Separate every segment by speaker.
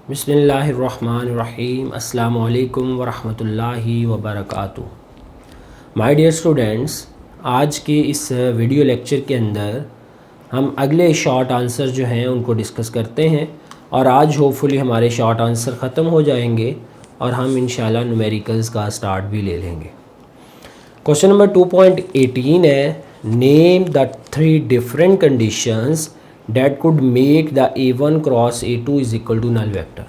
Speaker 1: बिस्मिल्लाहिर्रहमानिर्रहीम अस्सलामु अलैकुम वरहमतुल्लाहि वबरकातुहू। माय डियर स्टूडेंट्स, आज के इस वीडियो लेक्चर के अंदर हम अगले शॉर्ट आंसर जो हैं उनको डिस्कस करते हैं और आज होपफुली हमारे शॉर्ट आंसर ख़त्म हो जाएंगे और हम इंशाल्लाह न्यूमेरिकल्स का स्टार्ट भी ले लेंगे। क्वेश्चन नंबर 2.18 है, name the 3 different conditions that could make the a1 cross a2 is equal to null vector.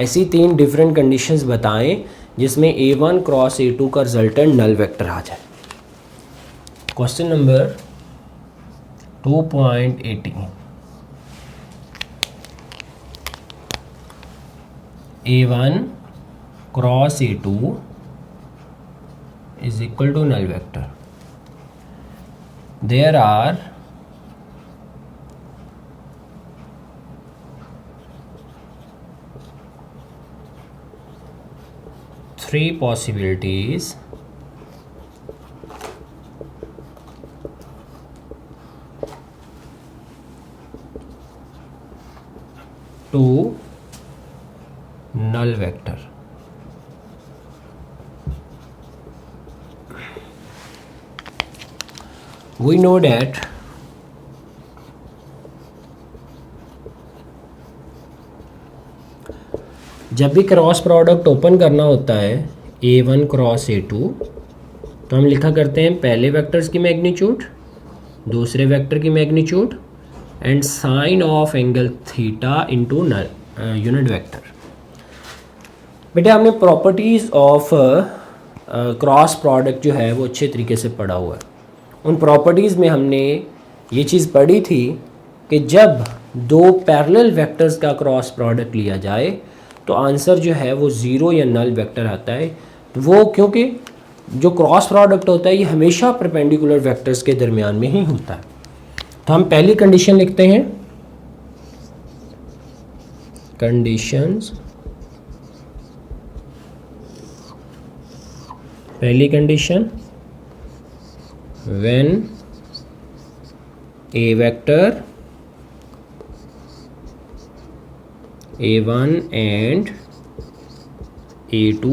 Speaker 1: ऐसी 3 डिफरेंट कंडीशंस बताएं जिसमें a1 क्रॉस a2 का रिजल्टेंट नल वेक्टर आ जाए। Question number 2.18, a1 cross a2 is equal to null vector. There are three possibilities to null vector। We know that जब भी cross product open करना होता है a1 क्रॉस a2 तो हम लिखा करते हैं पहले वेक्टर्स की मैग्नीट्यूड, दूसरे वेक्टर की magnitude and sine of angle theta into unit vector. बेटा हमने प्रॉपर्टीज़ ऑफ क्रॉस प्रोडक्ट जो है वो अच्छे तरीके से पढ़ा हुआ है। उन प्रॉपर्टीज़ में हमने ये चीज़ पढ़ी थी कि जब दो पैरेलल वेक्टर्स का क्रॉस प्रोडक्ट लिया जाए तो आंसर जो है वो ज़ीरो या नल वेक्टर आता है। वो क्योंकि जो क्रॉस प्रोडक्ट होता है ये हमेशा परपेंडिकुलर वेक्टर्स के दरमियान में ही होता है। तो हम पहली कंडीशन लिखते हैं, कंडीशंस। पहली condition, when A vector a1 and a2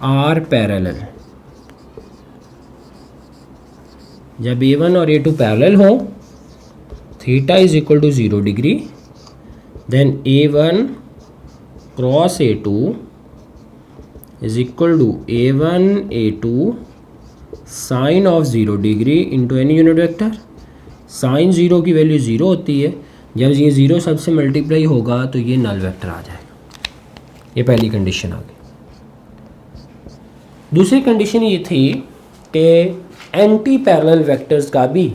Speaker 1: are parallel। जब a1 और a2 पैरेलल हो, theta is equal to 0 degree, then a1 cross a2 is equal to a1 a2 sine of 0 degree into any unit vector. Sine 0 की value 0 होती है, जब ये 0 सबसे multiply होगा तो ये नल वेक्टर आ जाएगा। ये पहली कंडीशन आ गई। दूसरी कंडीशन ये थी कि एंटी पैरेलल वेक्टर्स का भी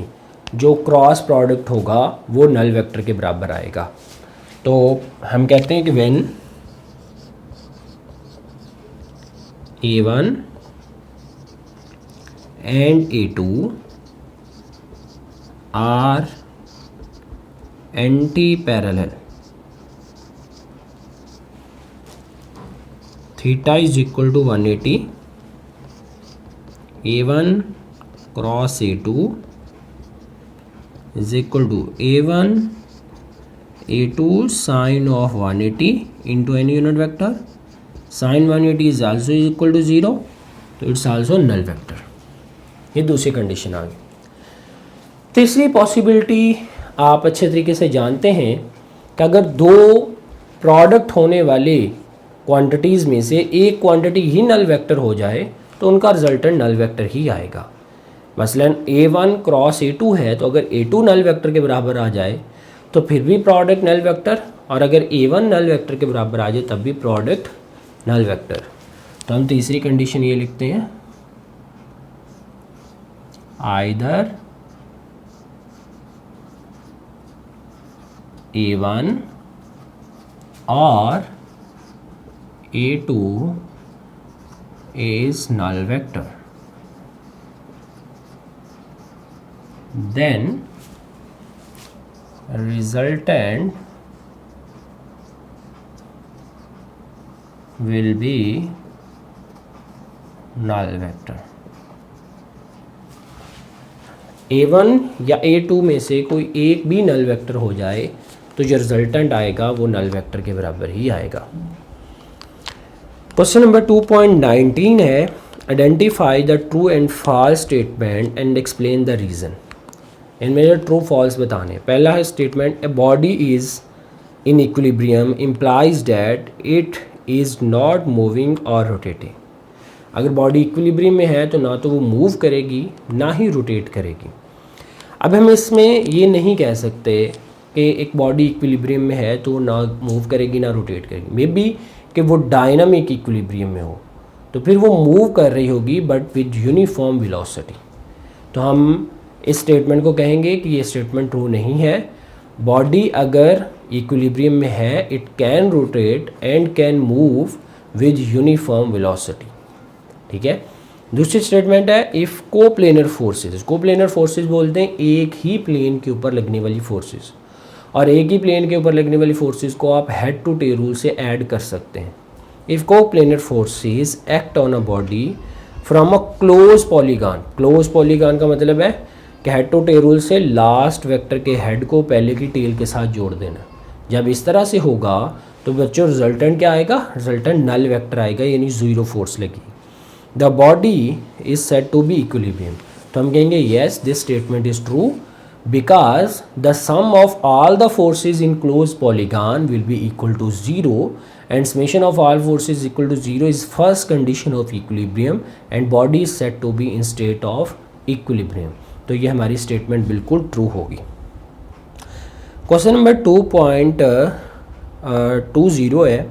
Speaker 1: जो क्रॉस प्रोडक्ट होगा वो नल वेक्टर के बराबर आएगा। तो हम कहते हैं कि when a1 and a2 are anti parallel, theta is equal to 180, a1 cross a2 is equal to a1 a2 sine of 180 into any unit vector. Sine 180 is also equal to 0, तो it's also null vector. ये दूसरी condition आ गई। तीसरी possibility आप अच्छे तरीके से जानते हैं कि अगर दो प्रोडक्ट होने वाले क्वांटिटीज़ में से एक क्वांटिटी ही नल वेक्टर हो जाए तो उनका रिजल्टेंट नल वेक्टर ही आएगा। मसलन a1 क्रॉस a2 है, तो अगर a2 नल वेक्टर के बराबर आ जाए तो फिर भी प्रोडक्ट नल वेक्टर, और अगर a1 नल वेक्टर के बराबर आ जाए तब भी प्रोडक्ट नल वेक्टर। तो हम तीसरी कंडीशन ये लिखते हैं, either a1 or a2 is null vector, then resultant will be null vector। a1 या a2 में से कोई एक भी नल वेक्टर हो जाए तो जो रिजल्टेंट आएगा वो नल वेक्टर के बराबर ही आएगा। क्वेश्चन नंबर 2.19 है, identify the true and false statement and explain the reason. इनमें जो ट्रू फॉल्स बताने, पहला है statement a body is in equilibrium implies that it is not moving और रोटेटिंग। अगर बॉडी इक्विलिब्रियम में है तो ना तो वो मूव करेगी ना ही रोटेट करेगी। अब हम इसमें ये नहीं कह सकते कि एक बॉडी इक्विलिब्रियम में है तो ना मूव करेगी ना रोटेट करेगी। मे बी कि वो डायनामिक इक्विलिब्रियम में हो तो फिर वो मूव कर रही होगी बट विद यूनिफॉर्म वेलोसिटी। तो हम इस स्टेटमेंट को कहेंगे कि ये स्टेटमेंट ट्रू नहीं है। बॉडी अगर इक्विलिब्रियम में है it can rotate and can move with uniform velocity. ठीक है। दूसरी स्टेटमेंट है if coplanar forces, coplanar forces बोलते हैं एक ही प्लेन के ऊपर लगने वाली फोर्सेस, और एक ही प्लेन के ऊपर लगने वाली फोर्सेस को आप हेड टू टेल रूल से ऐड कर सकते हैं। If coplanar forces act on a body from a close polygon, close polygon का मतलब है कि हेड टू टेल रूल से लास्ट वेक्टर के हेड को पहले की टेल के साथ जोड़ देना। जब इस तरह से होगा तो बच्चों रिजल्टेंट क्या आएगा, रिजल्टेंट नल वेक्टर आएगा, यानी ज़ीरो फोर्स लगेगी। The body is said to be equilibrium, तो हम कहेंगे yes this statement is true because the sum of all the forces in close polygon will be equal to zero and summation of all forces equal to zero is first condition of equilibrium and body is said to be in state of equilibrium. तो ये हमारी statement बिल्कुल true होगी। Question number 2.20 है,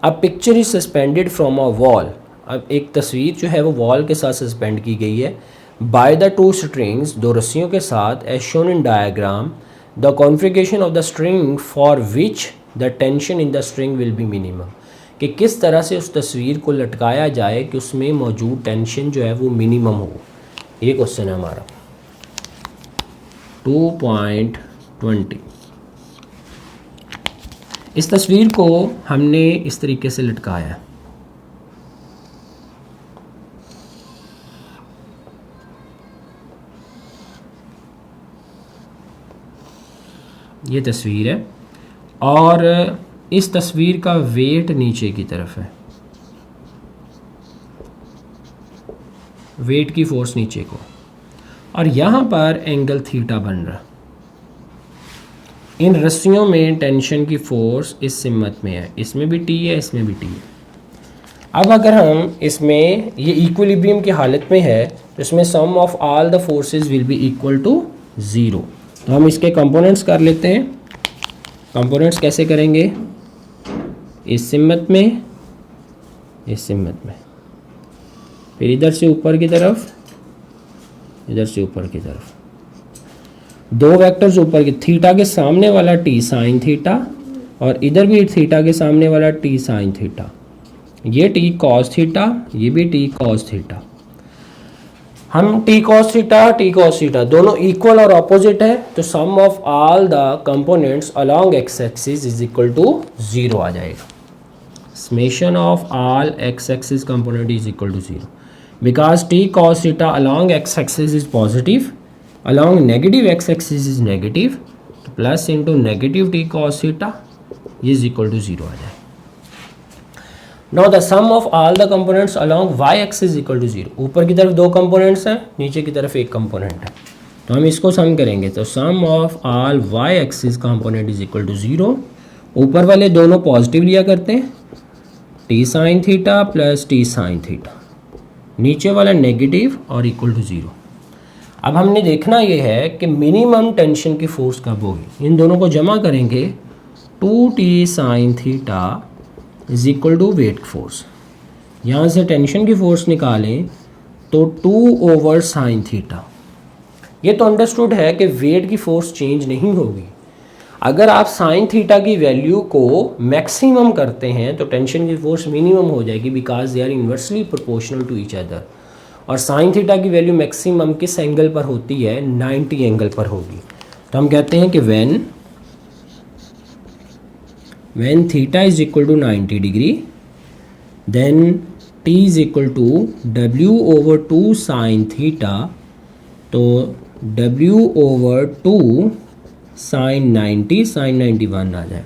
Speaker 1: a picture is suspended from a wall. अब एक तस्वीर जो है वो वॉल के साथ सस्पेंड की गई है बाय द टू स्ट्रिंग्स, दो रस्सियों के साथ, as shown in diagram the configuration of the string for which the tension in the string will be minimum. कि किस तरह से उस तस्वीर को लटकाया जाए कि उसमें मौजूद टेंशन जो है वो मिनिमम हो। ये क्वेश्चन है हमारा 2.20। इस तस्वीर को हमने इस तरीके से लटकाया है। ये तस्वीर है और इस तस्वीर का वेट नीचे की तरफ है, वेट की फोर्स नीचे को, और यहाँ पर एंगल थीटा बन रहा। इन रस्सियों में टेंशन की फोर्स इस सिमत में है, इसमें भी टी है, इसमें भी टी है। अब अगर हम इसमें ये इक्विलिब्रियम की हालत में है तो इसमें sum of all the forces will be equal to zero. तो हम इसके कंपोनेंट्स कर लेते हैं। कंपोनेंट्स कैसे करेंगे, इस सिमत में, इस सिमत में, फिर इधर से ऊपर की तरफ, इधर से ऊपर की तरफ। दो वेक्टर्स ऊपर के, थीटा के सामने वाला टी साइन थीटा और इधर भी थीटा के सामने वाला टी साइन थीटा। ये टी कॉस थीटा, ये भी टी कॉस थीटा। हम टी कॉस थीटा दोनों इक्वल और ऑपोजिट है, तो sum of all the components along X axis is equal to zero आ जाएगा। Summation of all X axis component is equal to zero because T cos theta along X axis is positive, along negative X axis is negative, तो plus into negative T cos theta is equal to zero आ जाए। Now the sum of all the components along y axis is equal to 0। ऊपर की तरफ दो components हैं, नीचे की तरफ एक कंपोनेंट है, तो हम इसको सम करेंगे। तो sum of all y axis component is equal to 0। ऊपर वाले दोनों पॉजिटिव लिया करते हैं, T sine theta plus T sine theta, नीचे वाला नेगेटिव और इक्वल टू 0। अब हमने देखना ये है कि मिनिमम टेंशन की फोर्स कब होगी। इन दोनों को जमा करेंगे, 2t sine theta is equal to weight force. यहाँ से टेंशन की फोर्स निकालें तो 2 साइन थीटा। ये तो अंडरस्टूड है कि वेट की फोर्स चेंज नहीं होगी। अगर आप साइन थीटा की वैल्यू को मैक्सिमम करते हैं तो टेंशन की फोर्स मिनिमम हो जाएगी because they are inversely proportional to each other. और साइन थीटा की वैल्यू मैक्सिमम किस एंगल पर होती है, 90 एंगल पर होगी। तो हम कहते हैं कि when theta is equal to 90 degree then t is equal to w over 2 sin theta। तो w over 2 sin 90 sin 91 आ जाए।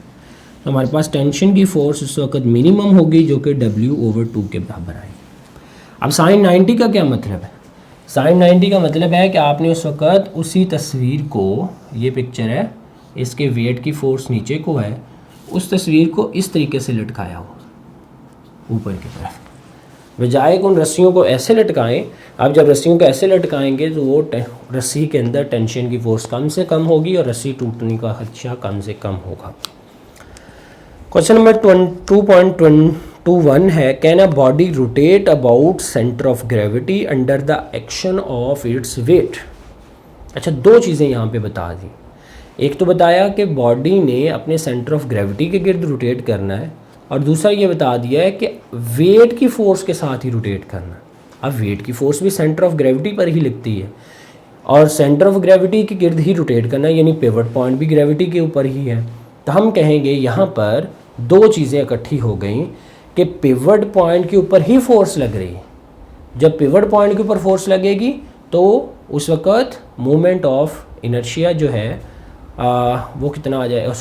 Speaker 1: तो हमारे पास टेंशन की फोर्स उस वक्त मिनिमम होगी जो कि W/2 के बराबर आएगी। अब sin 90 का क्या मतलब है? sin 90 का मतलब है कि आपने उस वक्त उसी तस्वीर को, ये पिक्चर है, इसके वेट की फोर्स नीचे को है, उस तस्वीर को इस तरीके से लटकाया हो ऊपर की तरफ, बजाय कि उन रस्सियों को ऐसे लटकाएं। आप जब रस्सियों को ऐसे लटकाएंगे तो वो रस्सी के अंदर टेंशन की फोर्स कम से कम होगी और रस्सी टूटने का खदशा कम से कम होगा। क्वेश्चन नंबर 2.21 है, can a body rotate about centre of gravity under the action of its weight. अच्छा, दो चीज़ें यहाँ पे बता दी। एक तो बताया कि बॉडी ने अपने सेंटर ऑफ ग्रेविटी के गिर्द रोटेट करना है, और दूसरा ये बता दिया है कि वेट की फोर्स के साथ ही रोटेट करना। अब वेट की फोर्स भी सेंटर ऑफ ग्रेविटी पर ही लगती है और सेंटर ऑफ ग्रेविटी के गिर्द ही रोटेट करना, यानी पिवट पॉइंट भी ग्रेविटी के ऊपर ही है। तो हम कहेंगे यहाँ पर दो चीज़ें इकट्ठी हो गई कि पिवट पॉइंट के ऊपर ही फोर्स लग रही है। जब पिवट पॉइंट के ऊपर फोर्स लगेगी तो उस वक़्त मोमेंट ऑफ इनर्शिया जो है वो कितना आ जाएगा,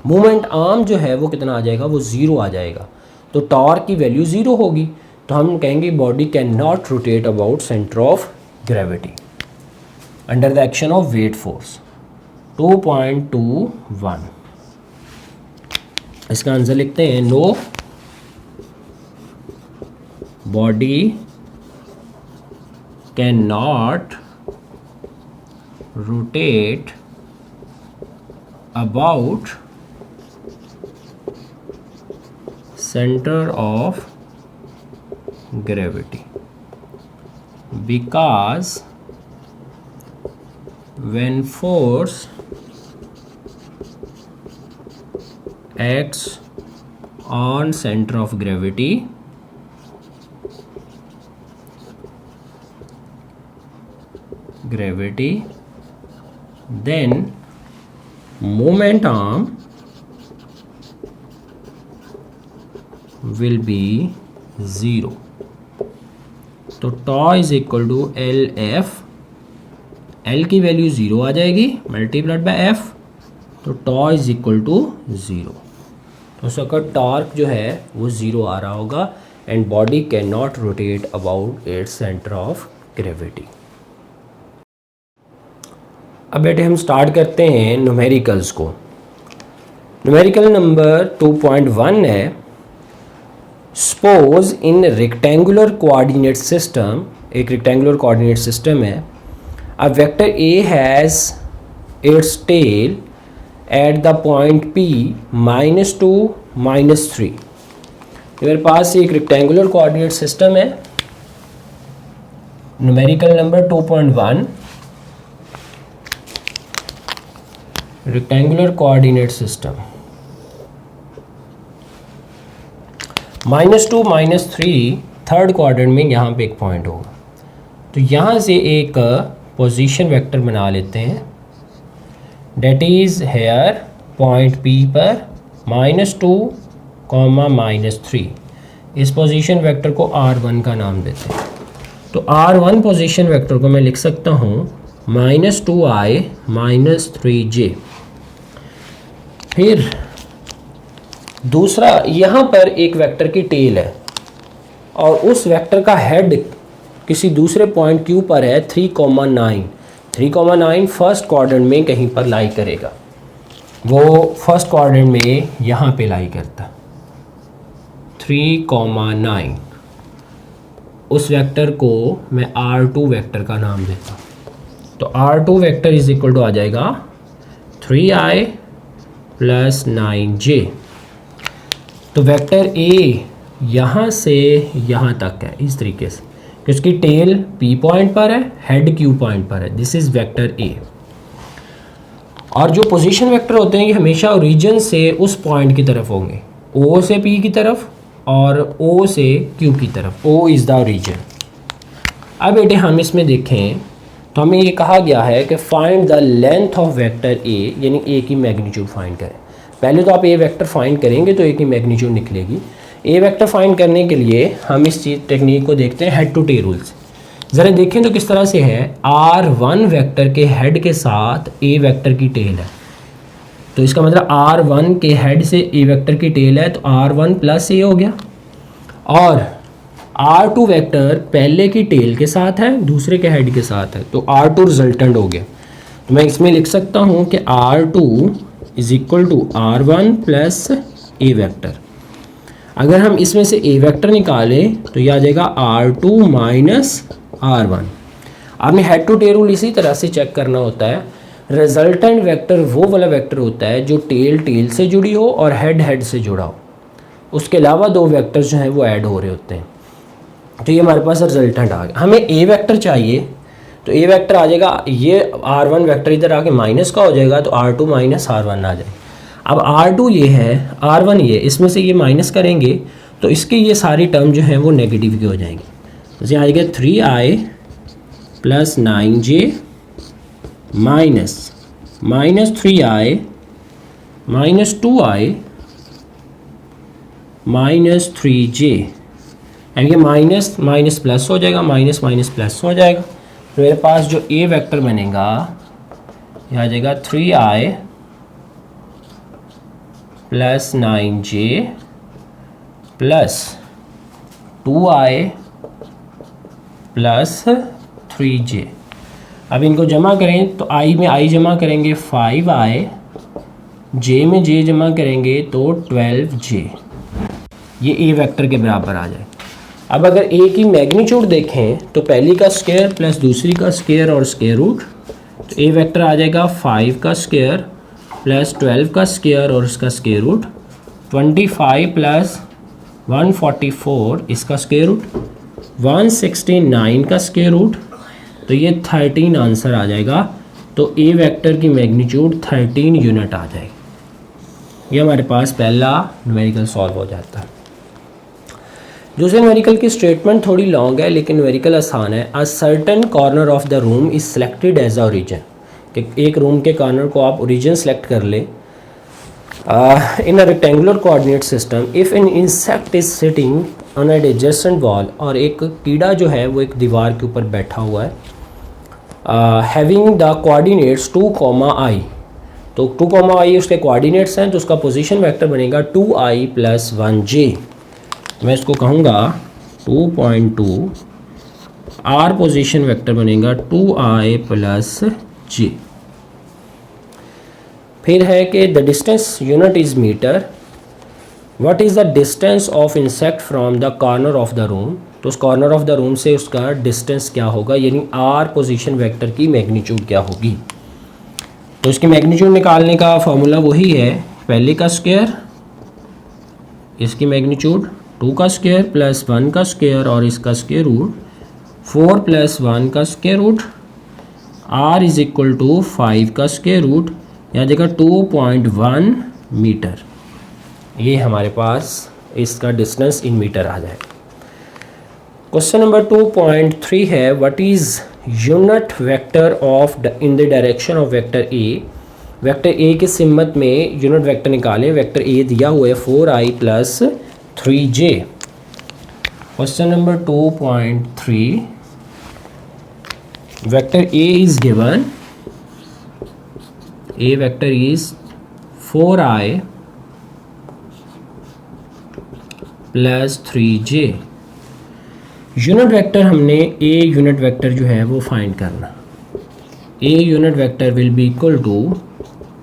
Speaker 1: मोमेंट आर्म जो है वो कितना आ जाएगा, वो ज़ीरो आ जाएगा। तो टॉर्क की वैल्यू ज़ीरो होगी। तो हम कहेंगे body can not rotate about centre of gravity under the action of weight force. 2.21 इसका आंसर लिखते हैं, no body can not rotate about center of gravity because when force acts on center of gravity, then moment arm will be zero. तो tau is equal to LF, L की value zero आ जाएगी multiplied by F, तो tau is equal to zero. तो उस वक्त torque जो है वो ज़ीरो आ रहा होगा and body can not rotate about its centre of gravity. अब बेटे हम स्टार्ट करते हैं न्यूमेरिकल्स को। न्यूमेरिकल नंबर 2.1 है, suppose in rectangular coordinate system, एक रेक्टेंगुलर कोऑर्डिनेट सिस्टम है, a vector A has its tail at the point P -2 -3। मेरे पास एक रेक्टेंगुलर कोऑर्डिनेट सिस्टम है, numerical number 2.1, rectangular coordinate system, -2 -3 third quadrant में यहाँ पे एक पॉइंट होगा। तो यहाँ से एक पोजीशन वेक्टर बना लेते हैं, that is here point P पर -2, -3। इस पोजीशन वेक्टर को R1 का नाम देते हैं। तो R1 पोजीशन वेक्टर को मैं लिख सकता हूँ -2i -3j। फिर दूसरा, यहाँ पर एक वेक्टर की टेल है और उस वेक्टर का हेड किसी दूसरे पॉइंट Q पर है 3,9। 3,9 फर्स्ट क्वाड्रेंट में कहीं पर लाई करेगा, वो फर्स्ट क्वाड्रेंट में यहाँ पे लाई करता 3,9। उस वेक्टर को मैं R2 वेक्टर का नाम देता हूँ। तो R2 vector is equal to आ जाएगा 3i + 9j। तो वेक्टर ए यहाँ से यहाँ तक है इस तरीके से कि उसकी टेल P पॉइंट पर है, हेड Q पॉइंट पर है। This is vector A. और जो पोजीशन वेक्टर होते हैं ये हमेशा ओरिजिन से उस पॉइंट की तरफ होंगे, O से P की तरफ और O से Q की तरफ। O is the origin. अब बेटे हम इसमें देखें तो हमें ये कहा गया है कि find the length of vector ए, यानी ए की मैग्नीट्यूड फाइंड करें। पहले तो आप ए वेक्टर फाइंड करेंगे तो ए की मैग्नीट्यूड निकलेगी। ए वेक्टर फाइंड करने के लिए हम इस चीज़ टेक्निक को देखते हैं हेड टू टेल रूल से। ज़रा देखें तो किस तरह से है, R1 वेक्टर के हेड के साथ A वेक्टर की टेल है, तो इसका मतलब R1 के हेड से A वेक्टर की टेल है, तो R1 प्लस A हो गया। और R2 वेक्टर पहले की टेल के साथ है, दूसरे के हेड के साथ है, तो R2 रिजल्टेंट हो गया। तो मैं इसमें लिख सकता हूँ कि R2 is equal to R1 plus A vector. अगर हम इसमें से A वेक्टर निकालें तो यह आ जाएगा R2 माइनस R1। आपने हेड टू टेल रूल इसी तरह से चेक करना होता है। रिजल्टेंट वेक्टर वो वाला वेक्टर होता है जो टेल टेल से जुड़ी हो और हेड हेड से जुड़ा हो, उसके अलावा दो वेक्टर जो हैं वो ऐड हो रहे होते हैं। तो ये हमारे पास रिजल्टेंट आ गया। हमें A वेक्टर चाहिए, तो A वेक्टर आ जाएगा, ये R1 वेक्टर इधर आके माइनस का हो जाएगा, तो R2 माइनस R1 आ जाएगा। अब R2 ये है, R1 ये, इसमें से ये माइनस करेंगे तो इसके ये सारी टर्म जो हैं वो नेगेटिव की हो जाएंगी। तो ये आएगा 3i plus 9j minus 3i minus 2i minus 3j, and ये माइनस माइनस प्लस हो जाएगा, माइनस माइनस प्लस हो जाएगा। तो मेरे पास जो A वेक्टर बनेगा यह आ जाएगा 3i plus 9j plus 2i plus 3j। अब इनको जमा करें तो i में i जमा करेंगे 5i, j में j जमा करेंगे तो 12j, ये A वेक्टर के बराबर आ जाए। अब अगर A की मैग्नीट्यूड देखें तो पहली का स्क्वायर प्लस दूसरी का स्क्वायर और स्क्वायर रूट, तो A वेक्टर आ जाएगा 5 का स्क्वायर प्लस 12 का स्क्वायर और इसका स्क्वायर रूट, 25 प्लस 144 इसका स्क्वायर रूट, 169 का स्क्वायर रूट, तो ये 13 आंसर आ जाएगा। तो A वेक्टर की मैग्नीट्यूड 13 यूनिट आ जाएगी। ये हमारे पास पहला न्यूमेरिकल सॉल्व हो जाता है। दूसरे न्यूमेरिकल की स्टेटमेंट थोड़ी लॉन्ग है लेकिन न्यूमेरिकल आसान है। A certain corner of the room is selected as a origin, कि एक रूम के कॉर्नर को आप ओरिजिन सेलेक्ट कर लें in a rectangular coordinate system if an insect is sitting on an adjacent wall, और एक कीड़ा जो है वो एक दीवार के ऊपर बैठा हुआ है, हैविंग द कोऑर्डिनेट्स 2,i, तो 2,i उसके कोऑर्डिनेट्स हैं, तो उसका पोजीशन वेक्टर बनेगा 2i प्लस 1j। मैं इसको कहूँगा 2.2, R पोजीशन वेक्टर बनेगा 2i प्लस j। फिर है कि the distance unit is metre, what is the distance of insect from the corner of the room, तो उस कॉर्नर ऑफ द रूम से उसका डिस्टेंस क्या होगा, यानी R पोजीशन वेक्टर की मैग्नीट्यूड क्या होगी। तो इसकी मैग्नीट्यूड निकालने का फॉर्मूला वही है, पहले का स्क्वायर, इसकी मैग्नीट्यूड 2 का स्क्वायर प्लस 1 का स्क्वायर और इसका स्क्वायर रूट 4 प्लस 1 का square root, R is equal to 5 का स्क्वायर रूट, यहाँ जगह 2.1 मीटर। ये हमारे पास इसका डिस्टेंस इन मीटर आ जाए। क्वेश्चन नंबर 2.3 है, what is unit vector of in the direction of vector A. Vector A के सिमत में यूनिट वेक्टर निकालें। वेक्टर ए दिया हुआ है 4i plus 3j। Question number 2.3, vector A is given, A vector is 4i plus 3j। Unit vector हमने A unit vector जो है वो फाइंड करना। A unit vector will be equal to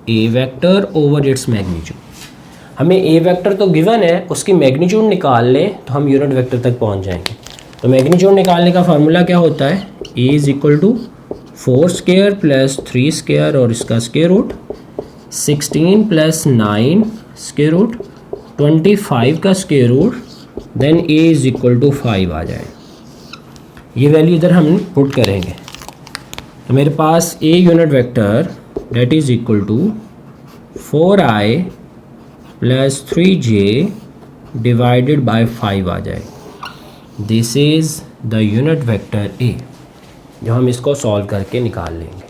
Speaker 1: A vector over its magnitude. हमें A vector तो given है, उसकी magnitude निकाल लें तो हम यूनिट वेक्टर तक पहुंच जाएंगे। तो मैग्नीट्यूड निकालने का फार्मूला क्या होता है, A is equal to 4 square plus 3 square और इसका square root, 16 plus 9 square root, 25 का square root, then A is equal to 5 आ जाए। ये वैल्यू इधर हम पुट करेंगे तो मेरे पास A unit vector that is equal to 4i plus 3j divided by 5 आ जाए। This is the unit vector A, जो हम इसको सॉल्व करके निकाल लेंगे।